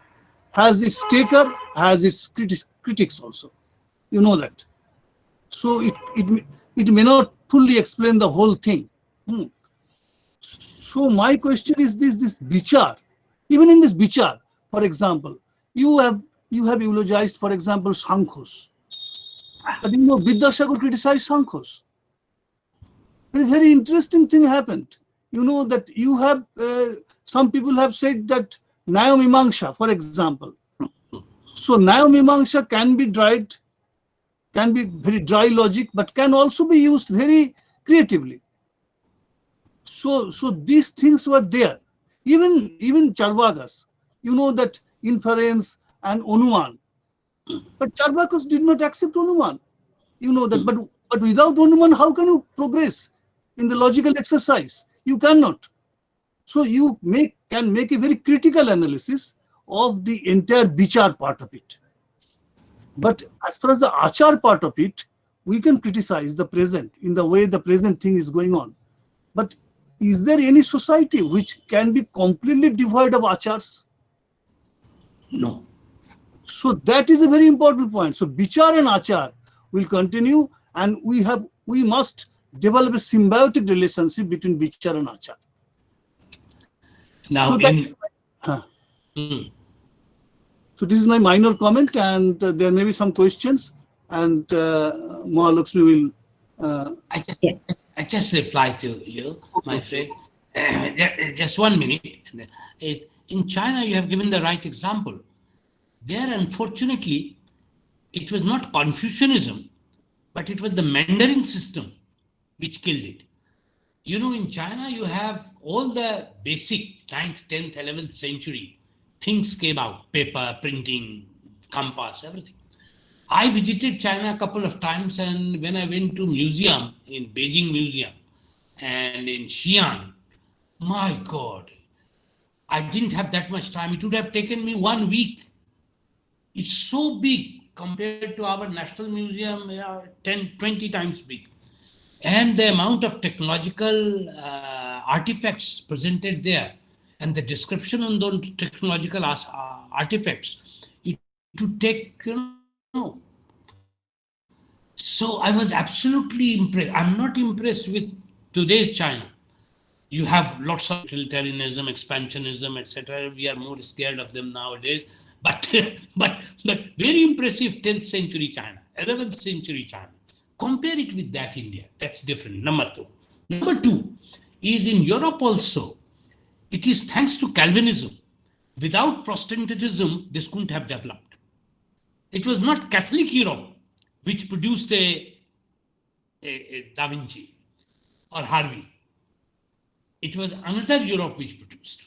has its taker, has its critics also. You know that. So it may not fully explain the whole thing. So my question is this Bichar. Even in this Bichar, for example, you have eulogized, for example, Sankhos. But you know, Vidyasagar criticized Sankhos. A very interesting thing happened. You know that you have, some people have said that Nyaya-Mimamsa, for example. So Nyaya-Mimamsa can be very dry logic, but can also be used very creatively. So these things were there. Even Charvakas, you know that inference and Anuman. But Charvakas did not accept Anuman. You know that, but without Anuman, how can you progress in the logical exercise? You cannot. So you can make a very critical analysis of the entire Bichar part of it. But as far as the achar part of it, we can criticize the present in the way the present thing is going on. But is there any society which can be completely devoid of achars? No. So that is a very important point. So Bichar and Achar will continue, and we must develop a symbiotic relationship between Bichar and Achar. Now, So that's, Hmm. so this is my minor comment, and there may be some questions, and Mahalakshmi will. I just reply to you, my friend. Just 1 minute. In China, you have given the right example. There, unfortunately, it was not Confucianism, but it was the Mandarin system which killed it. You know, in China, you have all the basic 9th, 10th, 11th century things came out: paper, printing, compass, everything. I visited China a couple of times, and when I went to museum in Beijing Museum and in Xi'an, my God, I didn't have that much time. It would have taken me 1 week. It's so big compared to our National Museum, 10, 20 times big. And the amount of technological artifacts presented there and the description on those technological artifacts, it would take, So I was absolutely impressed. I'm not impressed with today's China. You have lots of utilitarianism, expansionism, etc. We are more scared of them nowadays. But but very impressive 10th century China, 11th century China. Compare it with that India. That's different. Number two. Number two is in Europe also. It is thanks to Calvinism. Without Protestantism, this couldn't have developed. It was not Catholic Europe which produced a Da Vinci or Harvey. It was another Europe which produced.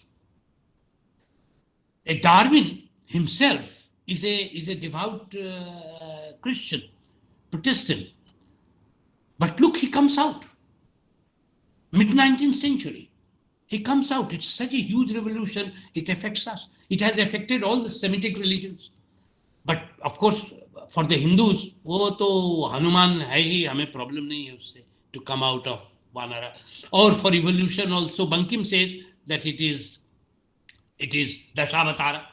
A Darwin himself is a devout Christian, Protestant. But look, he comes out. Mid-19th century. He comes out. It's such a huge revolution. It affects us. It has affected all the Semitic religions. But of course, for the Hindus, वो तो हनुमान है ही, हमें problem नहीं है उससे to come out of Vanara. Or for evolution also, Bankim says that it is Dashavatara.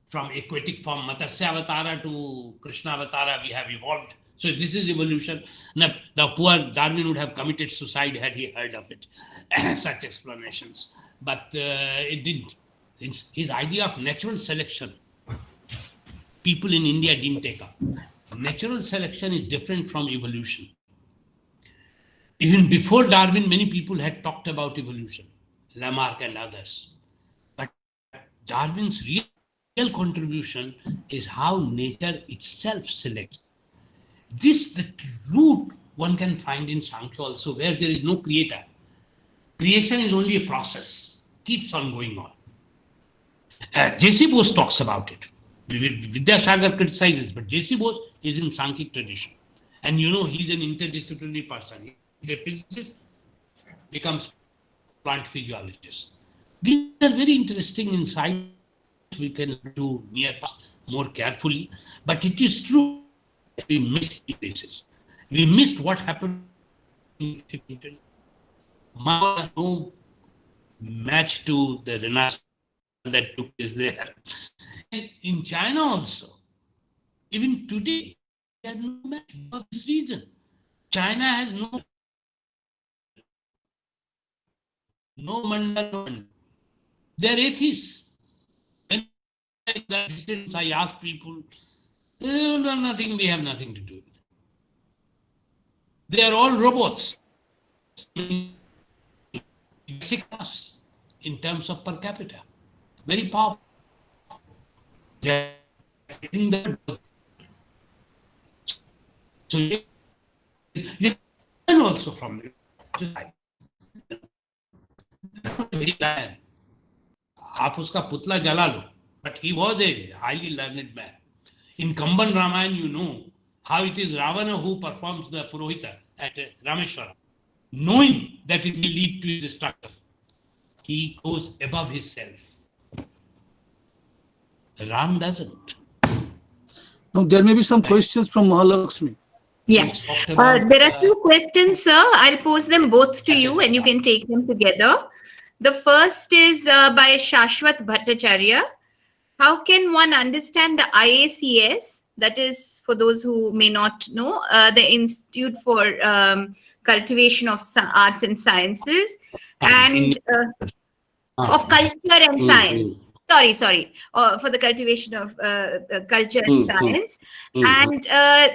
From aquatic form, Matsya Avatara to Krishna Avatara, we have evolved. So this is evolution. Now, the poor Darwin would have committed suicide had he heard of it, such explanations. But it didn't. His idea of natural selection, people in India didn't take up. Natural selection is different from evolution. Even before Darwin, many people had talked about evolution, Lamarck and others. But Darwin's real contribution is how nature itself selects. This, the root one can find in Sankhya also, where there is no creator. Creation is only a process, keeps on going on. J.C. Bose talks about it. Vidyasagar criticizes, but J.C. Bose is in Sankhya tradition. And you know, he's an interdisciplinary person. He's a physicist, becomes plant physiologist. These are very interesting insights we can do near more carefully. But it is true that we missed places. We missed what happened in 1520. Mao has no match to the Renaissance that took place there. And in China also, even today, there is no match for this reason. China has no mandala. They are atheists. I ask people, nothing, we have nothing to do with it. They are all robots. In terms of per capita. Very powerful. They are so you learn also from them. आप उसका पुतला जला लो. But he was a highly learned man. In Kamban Ramayana, you know how it is Ravana who performs the Purohita at Rameshwara. Knowing that it will lead to his destruction, he goes above his self. Ram doesn't. Now, there may be some questions from Mahalakshmi. Yeah. Talked about, There are two questions, sir. I'll pose them both to you and you can take them together. The first is by Shashwat Bhattacharya. How can one understand the IACS? That is, for those who may not know, the Institute for Cultivation of Arts and Sciences and of Culture and Science. Sorry, for the cultivation of culture and science. And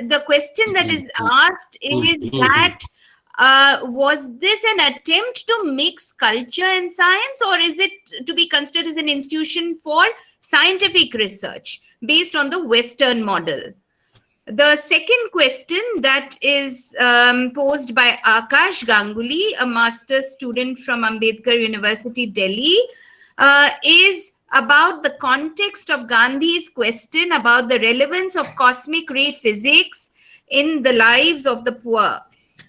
the question that is asked is that was this an attempt to mix culture and science, or is it to be considered as an institution for scientific research based on the Western model? The second question that is posed by Akash Ganguly, a master's student from Ambedkar University, Delhi, is about the context of Gandhi's question about the relevance of cosmic ray physics in the lives of the poor.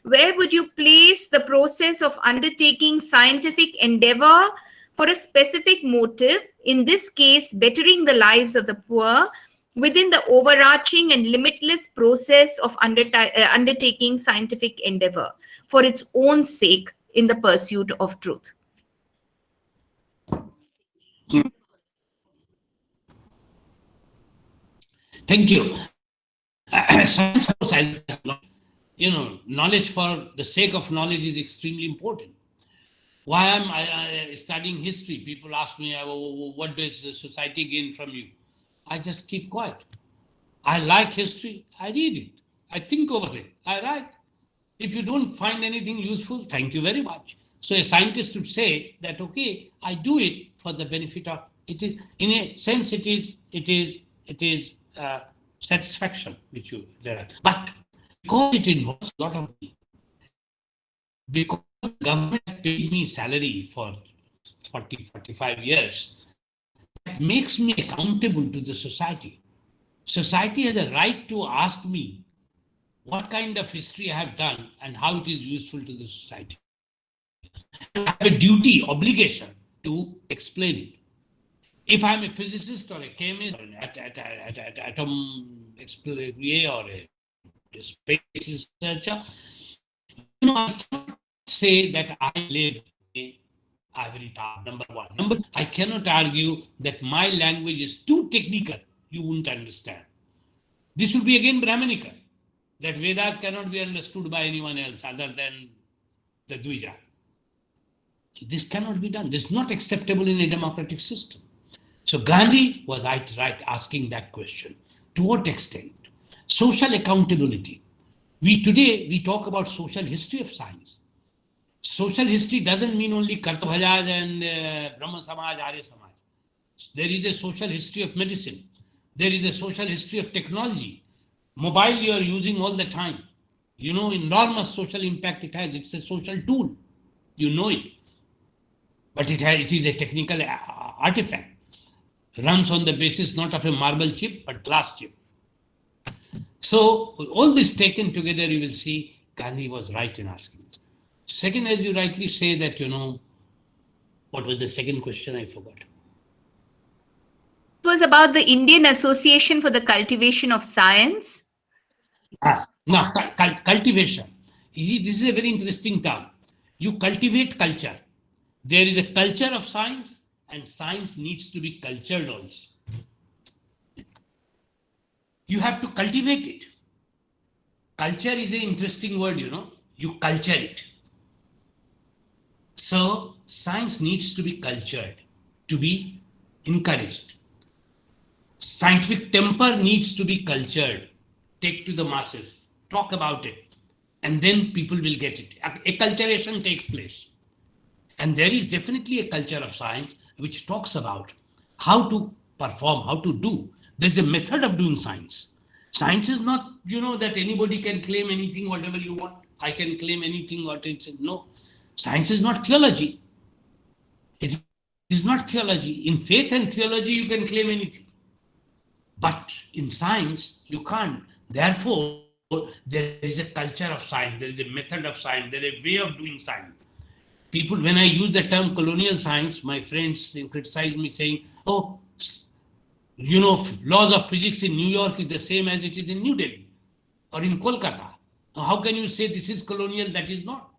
Where would you place the process of undertaking scientific endeavor for a specific motive, in this case, bettering the lives of the poor, within the overarching and limitless process of undertaking scientific endeavor for its own sake in the pursuit of truth? Thank you. Science, knowledge for the sake of knowledge is extremely important. Why am I studying history? People ask me, what does the society gain from you? I just keep quiet. I like history, I read it. I think over it, I write. If you don't find anything useful, thank you very much. So a scientist would say that, okay, I do it for the benefit of, it is, in a sense, it is satisfaction which you there are. But because it involves a lot of money, because the government paid me salary for 45 years, that makes me accountable to the society. Society has a right to ask me what kind of history I have done and how it is useful to the society. I have a duty, obligation to explain it. If I'm a physicist or a chemist or an atom explorer or a space researcher, I cannot say that I live in ivory tower, number one. Number two, I cannot argue that my language is too technical, you wouldn't understand. This would be again Brahminical, that Vedas cannot be understood by anyone else other than the Dvija. This cannot be done. This is not acceptable in a democratic system. So Gandhi was right asking that question. To what extent? Social accountability. Today we talk about social history of science. Social history doesn't mean only Kartabhajaj and Brahma Samaj, Arya Samaj. There is a social history of medicine. There is a social history of technology. Mobile you are using all the time. Enormous social impact it has. It's a social tool. You know it. But it is a technical artifact. Runs on the basis not of a marble chip, but glass chip. So all this taken together, you will see Gandhi was right in asking this. Second, as you rightly say that, what was the second question? I forgot. It was about the Indian Association for the Cultivation of Science. Now, cultivation. This is a very interesting term. You cultivate culture. There is a culture of science, and science needs to be cultured also. You have to cultivate it. Culture is an interesting word, You culture it. So science needs to be cultured, to be encouraged. Scientific temper needs to be cultured. Take to the masses, talk about it, and then people will get it. Acculturation takes place. And there is definitely a culture of science which talks about how to perform, how to do. There's a method of doing science. Science is not, that anybody can claim anything, whatever you want. I can claim anything, no. Science is not theology. It is not theology. In faith and theology, you can claim anything. But in science, you can't. Therefore, there is a culture of science. There is a method of science. There is a way of doing science. People, when I use the term colonial science, my friends criticize me saying, oh, laws of physics in New York is the same as it is in New Delhi or in Kolkata. Now, how can you say this is colonial, that is not?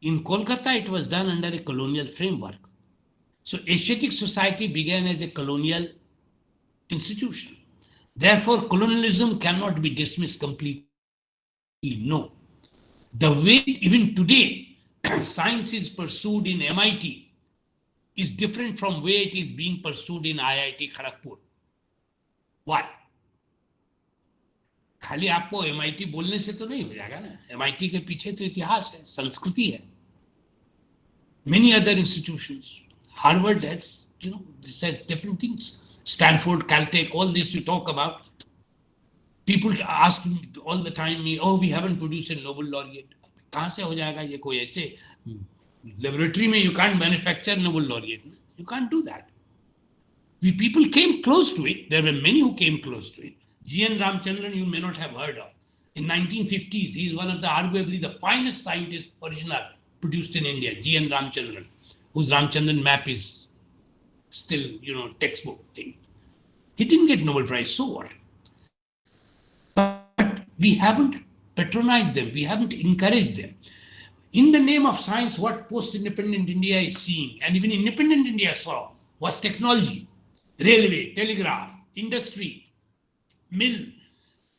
In Kolkata, it was done under a colonial framework. So Asiatic society began as a colonial institution. Therefore, colonialism cannot be dismissed completely. No. The way even today science is pursued in MIT is different from way it is being pursued in IIT Kharagpur. Why? खाली आपको MIT बोलने से तो नहीं हो जाएगा ना. MIT के पीछे तो इतिहास है, संस्कृति है. Many other institutions. Harvard has, this has different things. Stanford, Caltech, all this you talk about. People ask me all the time, we haven't produced a Nobel laureate. कहाँ से हो जाएगा ये कोई ऐसे laboratory में you can't manufacture Nobel laureate. You can't do that. We people came close to it. There were many who came close to it. G.N. Ramchandran you may not have heard of. In 1950s, he is one of the arguably the finest scientists original produced in India, G.N. Ramchandran, whose Ramchandran map is still, textbook thing. He didn't get Nobel Prize, so what? But we haven't patronized them. We haven't encouraged them. In the name of science, what post-independent India is seeing, and even independent India saw, was technology, railway, telegraph, industry, mill.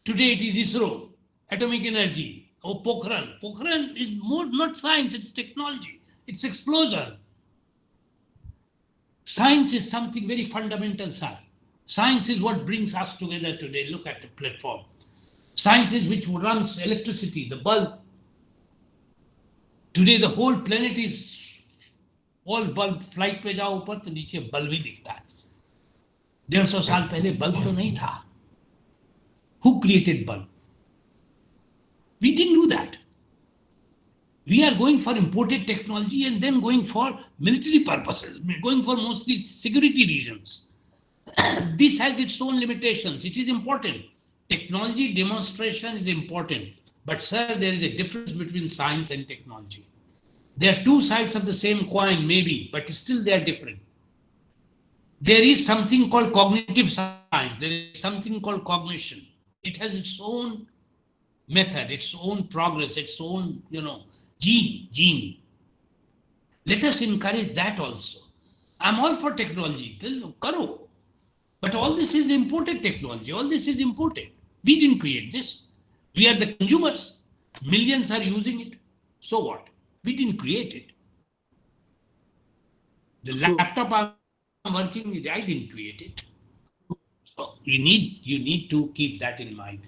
Today it is ISRO, atomic energy, or Pokhran. Pokhran is more not science, it's technology. It's explosion. Science is something very fundamental, sir. Science is what brings us together today. Look at the platform. Science is which runs electricity, the bulb. Today the whole planet is all bulb. Flight पे जाओ ऊपर तो नीचे bulb ही दिखता है. 150 साल पहले bulb तो नहीं था. Who created bulb? We didn't do that. We are going for imported technology and then going for military purposes, going for mostly security reasons. This has its own limitations. It is important. Technology demonstration is important. But sir, there is a difference between science and technology. They are two sides of the same coin, maybe, but still they are different. There is something called cognitive science. There is something called cognition. It has its own method, its own progress, its own, gene. Let us encourage that also. I'm all for technology. Karo. But all this is imported technology. All this is imported. We didn't create this. We are the consumers. Millions are using it. So what? We didn't create it. The laptop I'm working with, I didn't create it. So you need to keep that in mind.